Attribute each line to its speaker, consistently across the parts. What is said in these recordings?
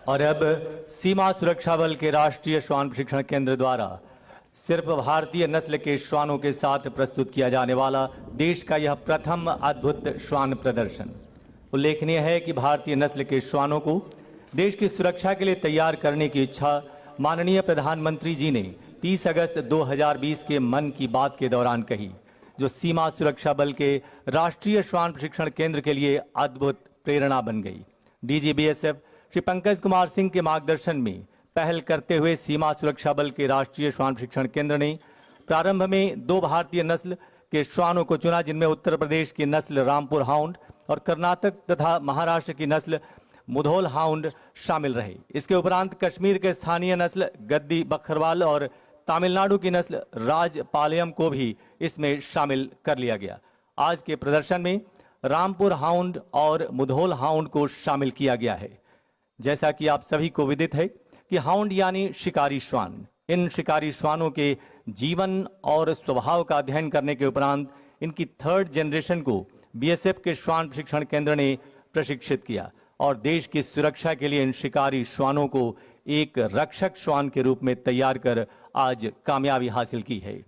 Speaker 1: और अब सीमा सुरक्षा बल के राष्ट्रीय श्वान प्रशिक्षण केंद्र द्वारा सिर्फ भारतीय नस्ल के श्वानों के साथ प्रस्तुत किया जाने वाला देश का यह प्रथम अद्भुत श्वान प्रदर्शन। उल्लेखनीय है कि भारतीय नस्ल के श्वानों को देश की सुरक्षा के लिए तैयार करने की इच्छा माननीय प्रधानमंत्री जी ने 30 अगस्त 2020 के मन की बात के दौरान कही, जो सीमा सुरक्षा बल के राष्ट्रीय श्वान प्रशिक्षण केंद्र के लिए अद्भुत प्रेरणा बन गई। डीजी बीएसएफ श्री पंकज कुमार सिंह के मार्गदर्शन में पहल करते हुए सीमा सुरक्षा बल के राष्ट्रीय श्वान प्रशिक्षण केंद्र ने प्रारंभ में 2 भारतीय नस्ल के श्वानों को चुना, जिनमें उत्तर प्रदेश की नस्ल रामपुर हाउंड और कर्नाटक तथा महाराष्ट्र की नस्ल मुधोल हाउंड शामिल रहे। इसके उपरांत कश्मीर के स्थानीय नस्ल गद्दी बखरवाल और तमिलनाडु की नस्ल राजपालयम को भी इसमें शामिल कर लिया गया। आज के प्रदर्शन में रामपुर हाउंड और मुधोल हाउंड को शामिल किया गया है। जैसा कि आप सभी को विदित है कि हाउंड यानी शिकारी श्वान। इन शिकारी श्वानों के जीवन और स्वभाव का अध्ययन करने के उपरांत इनकी 3rd जनरेशन को बीएसएफ के श्वान प्रशिक्षण केंद्र ने प्रशिक्षित किया और देश की सुरक्षा के लिए इन शिकारी श्वानों को एक रक्षक श्वान के रूप में तैयार कर आज कामयाबी हासिल की है।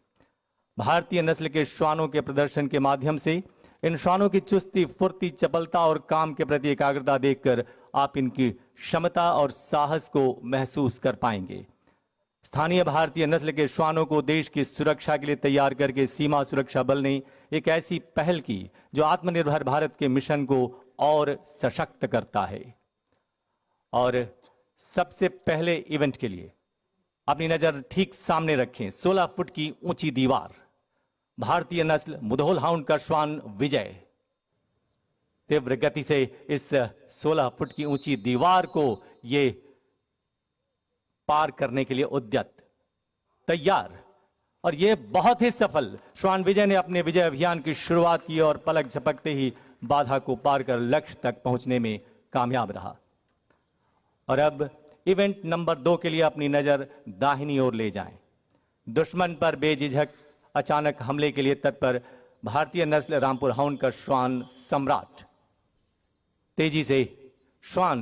Speaker 1: भारतीय नस्ल के श्वानों के प्रदर्शन के माध्यम से इन श्वानों की चुस्ती, फुर्ती, चपलता और काम के प्रति एकाग्रता देखकर आप इनकी क्षमता और साहस को महसूस कर पाएंगे। स्थानीय भारतीय नस्ल के श्वानों को देश की सुरक्षा के लिए तैयार करके सीमा सुरक्षा बल ने एक ऐसी पहल की जो आत्मनिर्भर भारत के मिशन को और सशक्त करता है। और सबसे पहले इवेंट के लिए अपनी नजर ठीक सामने रखें। 16 फुट की ऊंची दीवार, भारतीय नस्ल मुधोल हाउंड का श्वान विजय तीव्र गति से इस 16 फुट की ऊंची दीवार को ये पार करने के लिए उद्यत तैयार, और ये बहुत ही सफल। श्वान विजय ने अपने विजय अभियान की शुरुआत की और पलक झपकते ही बाधा को पार कर लक्ष्य तक पहुंचने में कामयाब रहा। और अब इवेंट नंबर 2 के लिए अपनी नजर दाहिनी ओर ले जाएं। दुश्मन पर बेझिझक अचानक हमले के लिए तत्पर भारतीय नस्ल रामपुर हाउंड का श्वान सम्राट तेजी से श्वान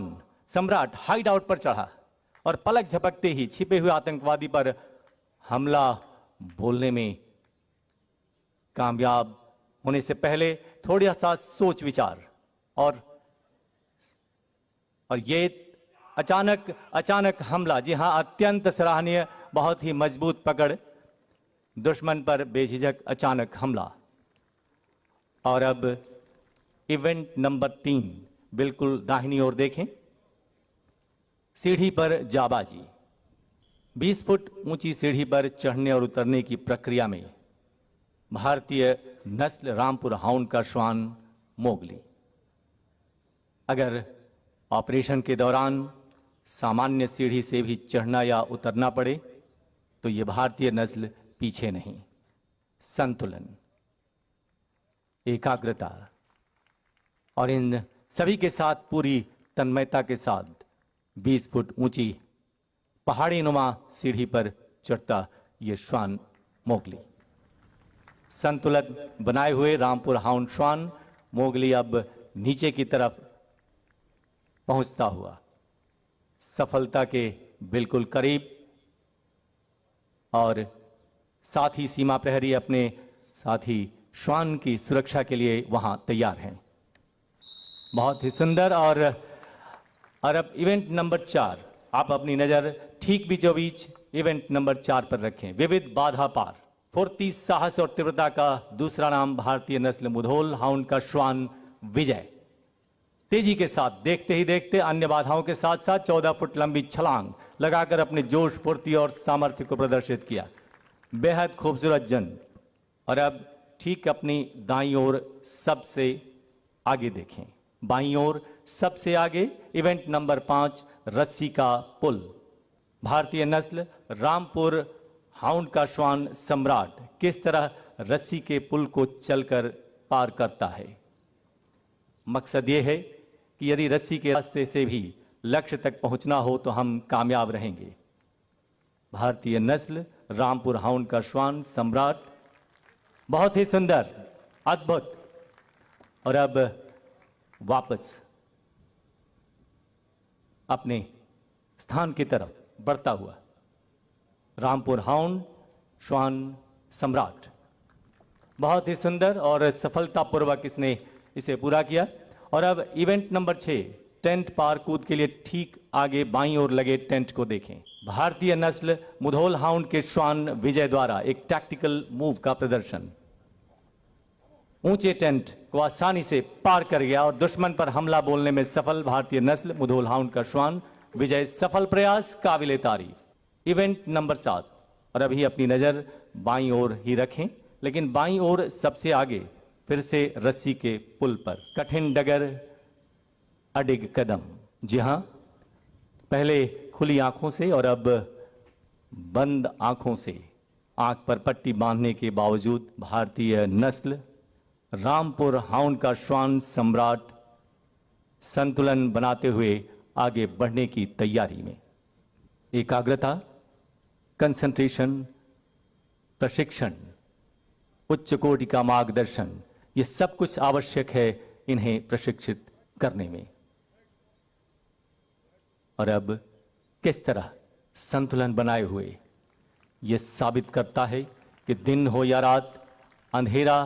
Speaker 1: सम्राट हाइड आउट पर चढ़ा और पलक झपकते ही छिपे हुए आतंकवादी पर हमला बोलने में कामयाब होने से पहले थोड़ा सा सोच विचार और ये अचानक हमला, जी हां, अत्यंत सराहनीय, बहुत ही मजबूत पकड़, दुश्मन पर बेझिझक अचानक हमला। और अब इवेंट नंबर 3 बिल्कुल दाहिनी ओर देखें। सीढ़ी पर जाबाजी। 20 फुट ऊंची सीढ़ी पर चढ़ने और उतरने की प्रक्रिया में भारतीय नस्ल रामपुर हाउंड का श्वान मोगली। अगर ऑपरेशन के दौरान सामान्य सीढ़ी से भी चढ़ना या उतरना पड़े तो यह भारतीय नस्ल पीछे नहीं। संतुलन, एकाग्रता और इन सभी के साथ पूरी तन्मयता के साथ 20 फुट ऊंची पहाड़ी नुमा सीढ़ी पर चढ़ता ये श्वान मोगली। संतुलन बनाए हुए रामपुर हाउंड श्वान मोगली अब नीचे की तरफ पहुंचता हुआ सफलता के बिल्कुल करीब, और साथ ही सीमा प्रहरी अपने साथी श्वान की सुरक्षा के लिए वहां तैयार हैं। बहुत ही सुंदर। और अब इवेंट नंबर 4, आप अपनी नजर ठीक बीचों बीच इवेंट नंबर 4 पर रखें। विविध बाधा पार, फुर्ती, साहस और तीव्रता का दूसरा नाम भारतीय नस्ल मुधोल हाउंड का श्वान विजय तेजी के साथ देखते ही देखते अन्य बाधाओं के साथ साथ 14 फुट लंबी छलांग लगाकर अपने जोश, फुर्ती और सामर्थ्य को प्रदर्शित किया। बेहद खूबसूरत जन। और अब ठीक अपनी दाईं ओर सबसे आगे देखें। बाईं ओर सबसे आगे इवेंट नंबर 5 रस्सी का पुल। भारतीय नस्ल रामपुर हाउंड का श्वान सम्राट किस तरह रस्सी के पुल को चलकर पार करता है। मकसद यह है कि यदि रस्सी के रास्ते से भी लक्ष्य तक पहुंचना हो तो हम कामयाब रहेंगे। भारतीय नस्ल रामपुर हाउंड का श्वान सम्राट, बहुत ही सुंदर, अद्भुत। और अब वापस अपने स्थान की तरफ बढ़ता हुआ रामपुर हाउंड श्वान सम्राट। बहुत ही सुंदर और सफलतापूर्वक इसने इसे पूरा किया। और अब इवेंट नंबर 6 टेंट पार कूद के लिए ठीक आगे बाईं ओर लगे टेंट को देखें। भारतीय नस्ल मुधोल हाउंड के श्वान विजय द्वारा एक टैक्टिकल मूव का प्रदर्शन। ऊंचे टेंट को आसानी से पार कर गया और दुश्मन पर हमला बोलने में सफल भारतीय नस्ल मुधोल हाउंड का श्वान विजय। सफल प्रयास, काबिले तारीफ। Event number 7। और अभी अपनी नजर बाईं ओर ही रखें, लेकिन बाईं ओर सबसे आगे फिर से रस्सी के पुल पर कठिन डगर अडिग कदम। जी हां, पहले खुली आंखों से और अब बंद आंखों से आंख पर पट्टी बांधने के बावजूद भारतीय नस्ल रामपुर हाउंड का श्वान सम्राट संतुलन बनाते हुए आगे बढ़ने की तैयारी में। एकाग्रता, कंसंट्रेशन, प्रशिक्षण, उच्च कोटि का मार्गदर्शन, ये सब कुछ आवश्यक है इन्हें प्रशिक्षित करने में। और अब किस तरह संतुलन बनाए हुए यह साबित करता है कि दिन हो या रात, अंधेरा,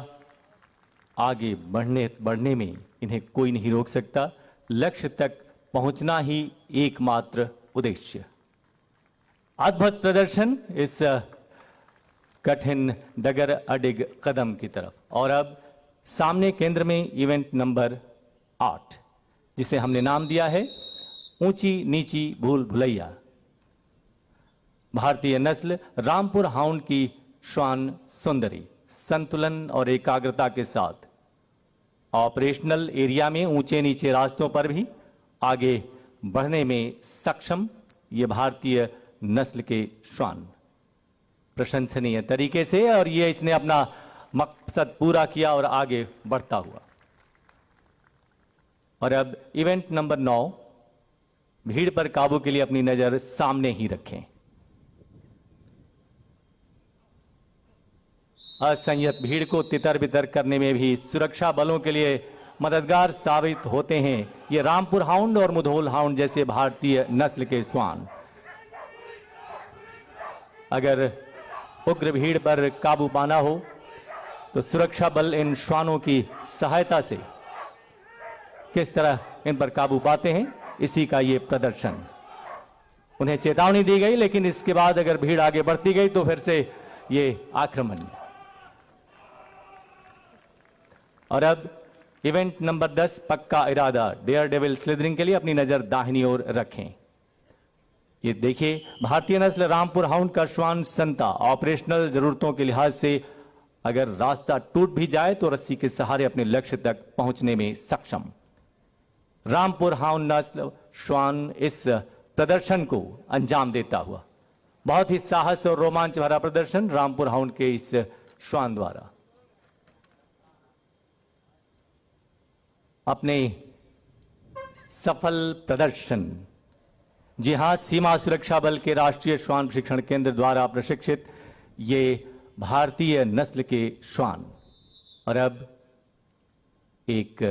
Speaker 1: आगे बढ़ने में इन्हें कोई नहीं रोक सकता। लक्ष्य तक पहुंचना ही एकमात्र उद्देश्य। अद्भुत प्रदर्शन इस कठिन डगर अडिग कदम की तरफ। और अब सामने केंद्र में इवेंट नंबर 8, जिसे हमने नाम दिया है ऊंची नीची भूल भुलैया। भारतीय नस्ल रामपुर हाउंड की श्वान सुंदरी संतुलन और एकाग्रता के साथ ऑपरेशनल एरिया में ऊंचे नीचे रास्तों पर भी आगे बढ़ने में सक्षम ये भारतीय नस्ल के श्वान प्रशंसनीय तरीके से, और ये इसने अपना मकसद पूरा किया और आगे बढ़ता हुआ। और अब इवेंट नंबर 9, भीड़ पर काबू के लिए अपनी नजर सामने ही रखें। असंयत भीड़ को तितर बितर करने में भी सुरक्षा बलों के लिए मददगार साबित होते हैं ये रामपुर हाउंड और मुधोल हाउंड जैसे भारतीय नस्ल के श्वान। अगर उग्र भीड़ पर काबू पाना हो तो सुरक्षा बल इन श्वानों की सहायता से किस तरह इन पर काबू पाते हैं, इसी का ये प्रदर्शन। उन्हें चेतावनी दी गई, लेकिन इसके बाद अगर भीड़ आगे बढ़ती गई तो फिर से ये आक्रमण। और अब इवेंट नंबर 10 पक्का इरादा डेयर डेविल स्लिदरिंग के लिए अपनी नजर दाहिनी ओर रखें। ये देखिए, भारतीय नस्ल रामपुर हाउंड का श्वान संता ऑपरेशनल जरूरतों के लिहाज से अगर रास्ता टूट भी जाए तो रस्सी के सहारे अपने लक्ष्य तक पहुंचने में सक्षम। रामपुर हाउंड नस्ल श्वान इस प्रदर्शन को अंजाम देता हुआ। बहुत ही साहस और रोमांच भरा प्रदर्शन रामपुर हाउंड के इस श्वान द्वारा अपने सफल प्रदर्शन। जी हां, सीमा सुरक्षा बल के राष्ट्रीय श्वान प्रशिक्षण केंद्र द्वारा प्रशिक्षित ये भारतीय नस्ल के श्वान। और अब एक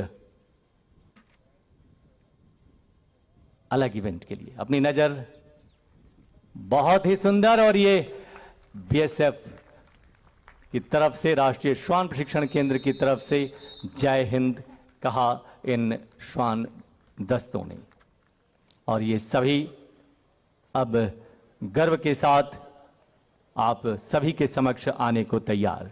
Speaker 1: अलग इवेंट के लिए अपनी नजर, बहुत ही सुंदर, और ये बीएसएफ की तरफ से, राष्ट्रीय श्वान प्रशिक्षण केंद्र की तरफ से जय हिंद कहा इन श्वान दस्तों ने। और ये सभी अब गर्व के साथ आप सभी के समक्ष आने को तैयार।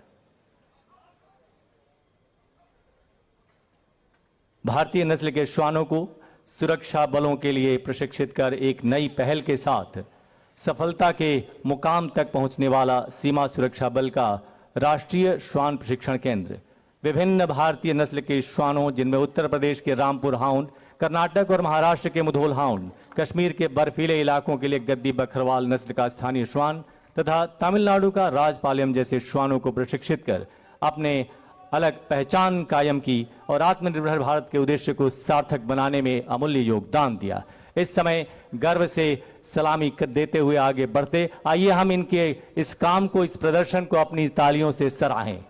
Speaker 1: भारतीय नस्ल के श्वानों को सुरक्षा बलों के लिए प्रशिक्षित कर एक नई पहल के साथ सफलता के मुकाम तक पहुंचने वाला सीमा सुरक्षा बल का राष्ट्रीय श्वान प्रशिक्षण केंद्र विभिन्न भारतीय नस्ल के श्वानों, जिनमें उत्तर प्रदेश के रामपुर हाउंड, कर्नाटक और महाराष्ट्र के मुधोल हाउंड, कश्मीर के बर्फीले इलाकों के लिए गद्दी बकरवाल नस्ल का स्थानीय श्वान तथा तमिलनाडु का राजपालयम जैसे श्वानों को प्रशिक्षित कर अपने अलग पहचान कायम की और आत्मनिर्भर भारत के उद्देश्य को सार्थक बनाने में अमूल्य योगदान दिया। इस समय गर्व से सलामी देते हुए आगे बढ़ते, आइए हम इनके इस काम को, इस प्रदर्शन को अपनी तालियों से सराहें।